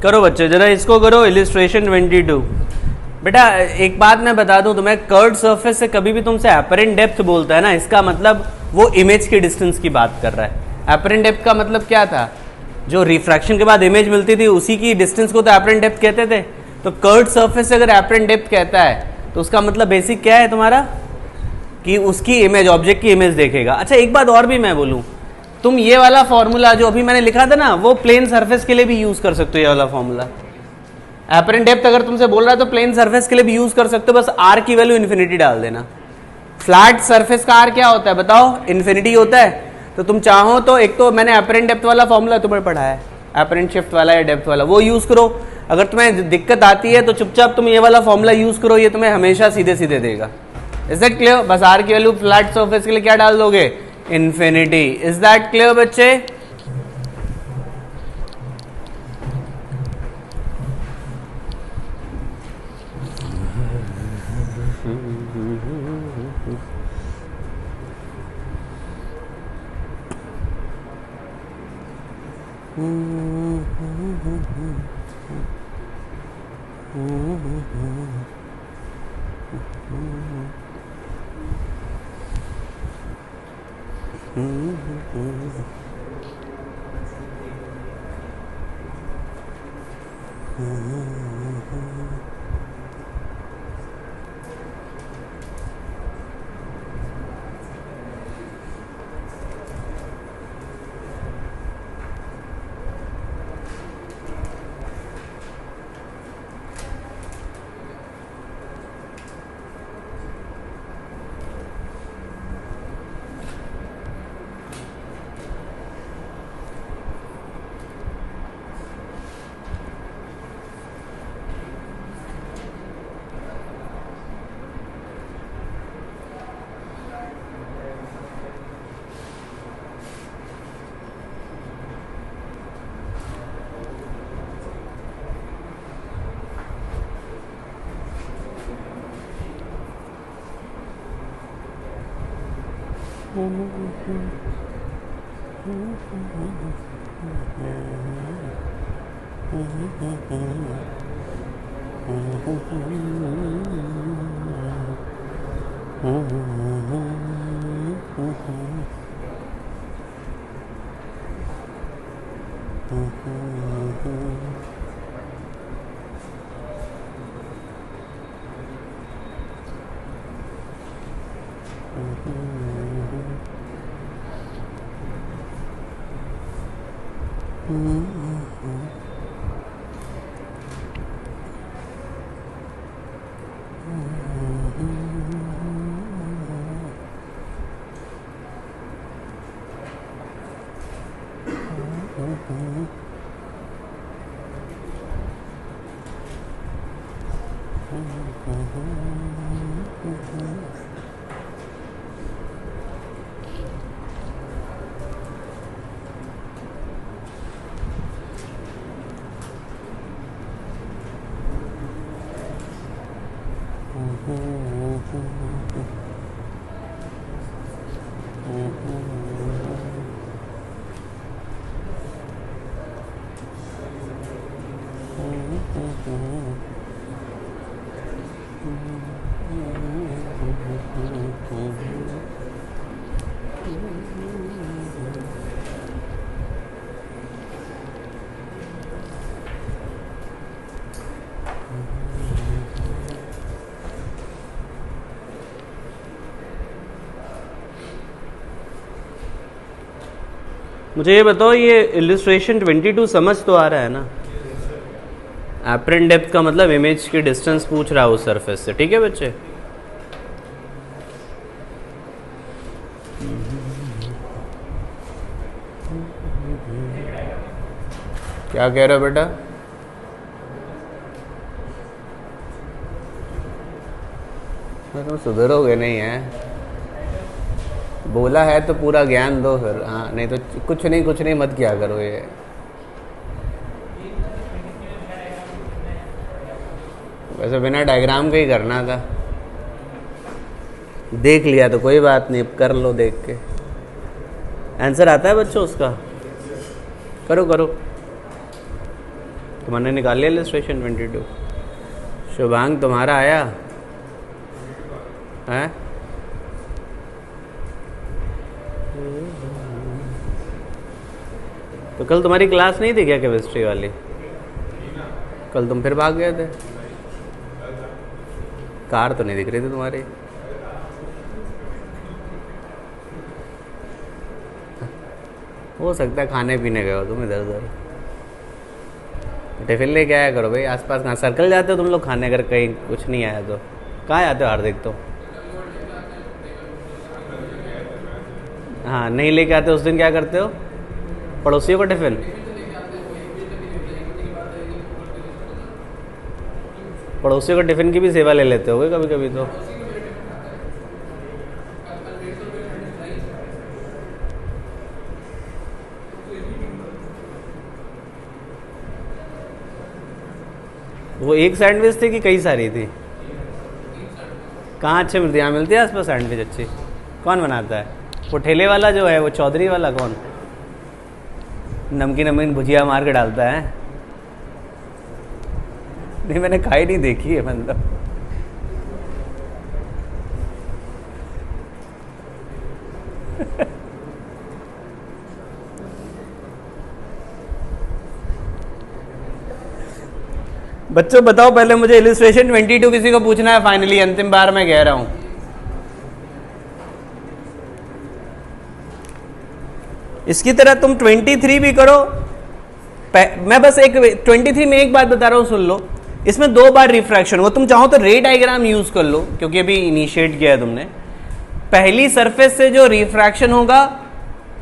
करो बच्चे जरा इसको करो, इलिस्ट्रेशन 22। बेटा एक बात मैं बता दूं तुम्हें, कर्व्ड सरफेस से कभी भी तुमसे एपरेंट डेप्थ बोलता है ना, इसका मतलब वो इमेज की डिस्टेंस की बात कर रहा है। एपरेंट डेप्थ का मतलब क्या था, जो रिफ्रैक्शन के बाद इमेज मिलती थी उसी की डिस्टेंस को तो एपरेंट डेप्थ कहते थे। तो कर्व्ड सरफेस से अगर एपरेंट डेप्थ कहता है तो उसका मतलब बेसिक क्या है तुम्हारा, कि उसकी इमेज, ऑब्जेक्ट की इमेज देखेगा। अच्छा एक बात और भी मैं बोलूं, तुम ये वाला फॉर्मूला जो अभी मैंने लिखा था ना, वो प्लेन सरफेस के लिए भी यूज कर सकते हो। ये वाला फॉर्मूला एपरेंट डेप्थ अगर तुमसे बोल रहा है तो प्लेन सरफेस के लिए भी यूज कर सकते हो, बस आर की वैल्यू इन्फिनिटी डाल देना। फ्लैट सरफेस का आर क्या होता है बताओ, इन्फिनिटी होता है। तो तुम चाहो तो एक तो मैंने एपरेंट डेप्थ वाला फॉर्मूला तुम्हें पढ़ाया है, एपरेंट शिफ्ट वाला या डेप्थ वाला, वो यूज करो। अगर तुम्हें दिक्कत आती है तो चुपचाप तुम ये वाला फॉर्मूला यूज करो, ये तुम्हें हमेशा सीधे सीधे देगा। Is that clear? बस आर की वैल्यू फ्लैट सरफेस के लिए क्या डाल दोगे, इन्फिनिटी। इज दैट क्लियर बच्चे? मुझे ये बताओ, ये इलिस्ट्रेशन 22 समझ तो आ रहा है ना? एपरेंट डेप्थ का मतलब इमेज की डिस्टेंस पूछ रहा है उस सरफेस से, ठीक है बच्चे? क्या कह रहे हो बेटा? तुम सुधरोगे नहीं है, बोला है तो पूरा ज्ञान दो फिर। हाँ नहीं तो कुछ नहीं मत किया करो ये। वैसे बिना डायग्राम के ही करना था, देख लिया तो कोई बात नहीं, कर लो देख के। आंसर आता है बच्चों उसका? करो करो। तुमने निकाल लिया इलस्ट्रेशन 22? शुभांग तुम्हारा आया है? तो कल तुम्हारी क्लास नहीं थी क्या केमिस्ट्री वाली? कल तुम फिर भाग गए थे। कार तो नहीं दिख रही थी तुम्हारी। हो सकता है खाने पीने गए हो तुम इधर उधर। टिफिन लेके आया करो भाई, आसपास कहाँ सर्कल जाते हो तुम लोग खाने, अगर कहीं कुछ नहीं आया तो कहाँ आते हो हार्दिक? तो हाँ, नहीं लेके आते उस दिन क्या करते हो? पड़ोसियों का टिफिन? पड़ोसियों का टिफिन की भी सेवा ले लेते होगे कभी कभी तो। वो एक सैंडविच थी कि कई सारी थी? कहाँ अच्छी मिलती है? यहाँ मिलती है आसपास सैंडविच अच्छी? कौन बनाता है? वो ठेले वाला जो है, वो चौधरी वाला कौन? नमकीन नमकीन भुजिया मार के डालता है? नहीं, मैंने खाई नहीं, देखी है मतलब। बच्चों बताओ पहले मुझे, इलस्ट्रेशन 22 किसी को पूछना है? फाइनली अंतिम बार मैं कह रहा हूं। इसकी तरह तुम 23 भी करो। मैं बस एक 23 में एक बात बता रहा हूं, सुन लो। इसमें 2 बार रिफ्रैक्शन होगा। तुम चाहो तो रे डायग्राम यूज कर लो, क्योंकि अभी इनिशिएट किया है तुमने। पहली सरफेस से जो रिफ्रैक्शन होगा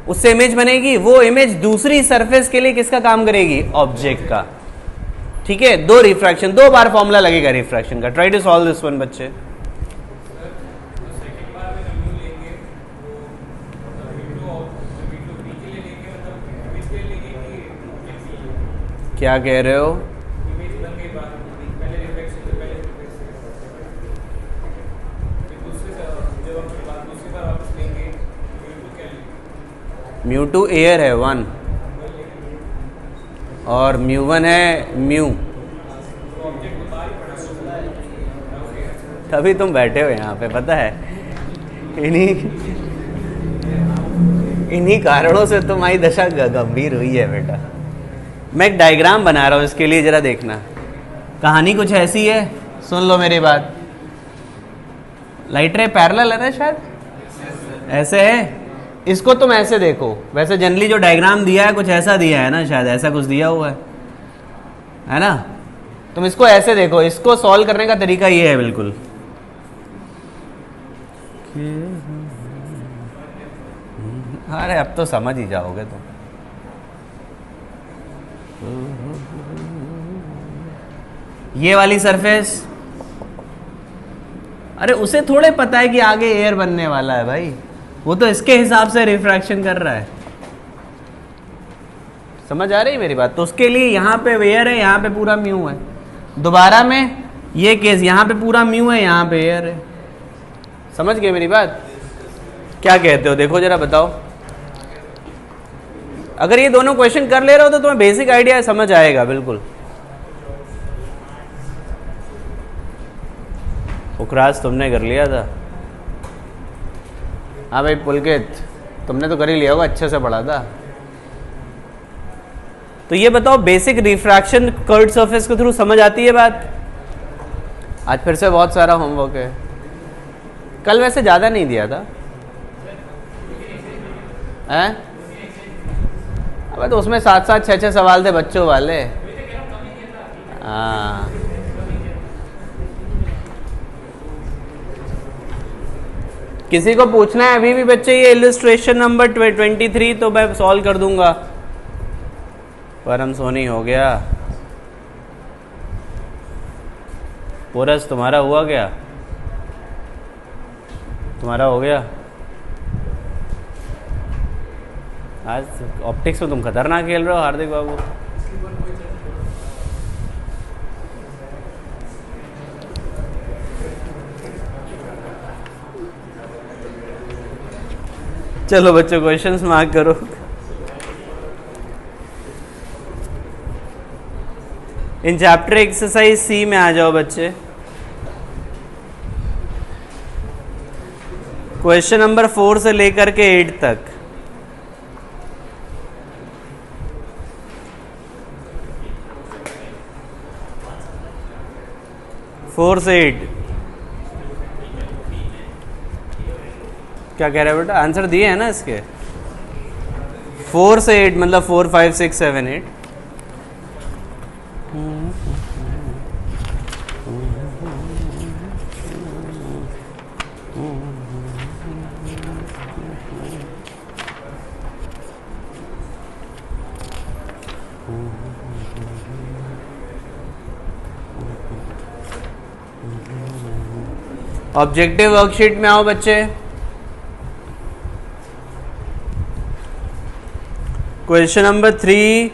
उससे इमेज बनेगी, वो इमेज दूसरी सरफेस के लिए किसका काम करेगी? ऑब्जेक्ट का। ठीक है, 2 रिफ्रैक्शन, 2 बार फॉर्मूला लगेगा रिफ्रैक्शन का। Try to solve this one बच्चे। क्या कह रहे हो? μ2 एयर है 1 और μ1 है म्यू। तभी तुम बैठे हो यहाँ पे, पता है? इन्हीं कारणों से तुम्हारी दशा गंभीर हुई है बेटा। मैं एक डायग्राम बना रहा हूँ इसके लिए, जरा देखना। कहानी कुछ ऐसी है, सुन लो मेरी बात। लाइट रे पैरेलल है ना शायद, ऐसे है। इसको तुम ऐसे देखो, वैसे जनरली जो डायग्राम दिया है कुछ ऐसा दिया है ना, शायद ऐसा कुछ दिया हुआ है ना? तुम इसको ऐसे देखो। इसको सॉल्व करने का तरीका ये है बिल्कुल। अरे अब तो समझ ही जाओगे तुम। ये वाली सरफेस, अरे उसे थोड़े पता है कि आगे एयर बनने वाला है भाई, वो तो इसके हिसाब से रिफ्रैक्शन कर रहा है। समझ आ रही है मेरी बात? तो उसके लिए यहाँ पे एयर है, यहाँ पे पूरा म्यू है। दोबारा में ये केस, यहाँ पे पूरा म्यू है, यहाँ पे एयर है। समझ गए मेरी बात? क्या कहते हो? देखो जरा बताओ। अगर ये दोनों क्वेश्चन कर ले रहे हो तो तुम्हें बेसिक आइडिया समझ आएगा बिल्कुल। उखराज तुमने कर लिया था? हाँ भाई पुलकित, तुमने तो कर ही लिया होगा, अच्छे से पढ़ा था। तो ये बताओ, बेसिक रिफ्रैक्शन कर्व्ड सरफेस के थ्रू समझ आती है बात? आज फिर से बहुत सारा होमवर्क है। कल वैसे ज़्यादा नहीं दिया था हैं? अब तो उसमें 7-7, 6-6 सवाल थे बच्चों वाले। हाँ, किसी को पूछना है अभी भी बच्चे ये इलस्ट्रेशन नंबर 23, तो मैं सॉल्व कर दूंगा। परम सोनी हो गया। पोरस तुम्हारा हुआ क्या? तुम्हारा हो गया? आज ऑप्टिक्स में तुम खतरनाक खेल रहे हो हार्दिक बाबू। चलो बच्चों क्वेश्चंस मार्क करो। इन चैप्टर एक्सरसाइज सी में आ जाओ बच्चे। क्वेश्चन नंबर 4 से लेकर के 8 तक। फोर से 8 क्या कह रहा है बेटा? आंसर दिए हैं ना इसके। 4 से 8 मतलब 4 5 6 7 8। ऑब्जेक्टिव वर्कशीट में आओ बच्चे। Question number 3,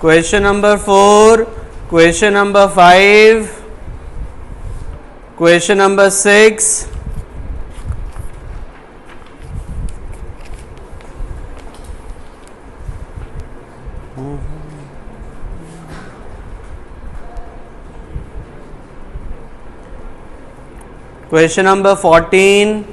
question number 4, question number 5, question number 6, question number 14,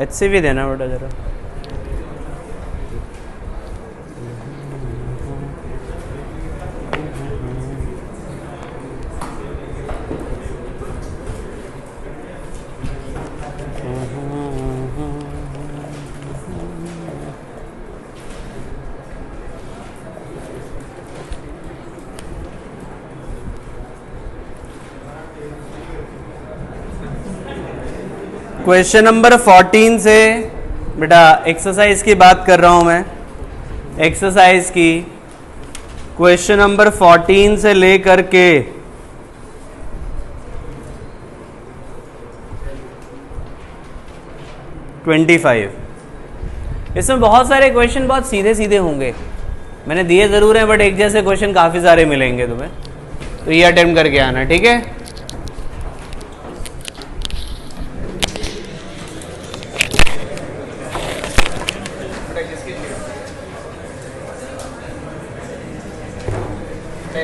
HCV देना बेटा जरा। क्वेश्चन नंबर 14 से बेटा एक्सरसाइज की बात कर रहा हूं मैं, एक्सरसाइज की। क्वेश्चन नंबर 14 से लेकर के 25। इसमें बहुत सारे क्वेश्चन बहुत सीधे सीधे होंगे, मैंने दिए ज़रूर हैं बट एक जैसे क्वेश्चन काफ़ी सारे मिलेंगे तुम्हें, तो ये अटेम्प्ट करके आना, ठीक है।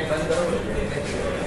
बंद करो।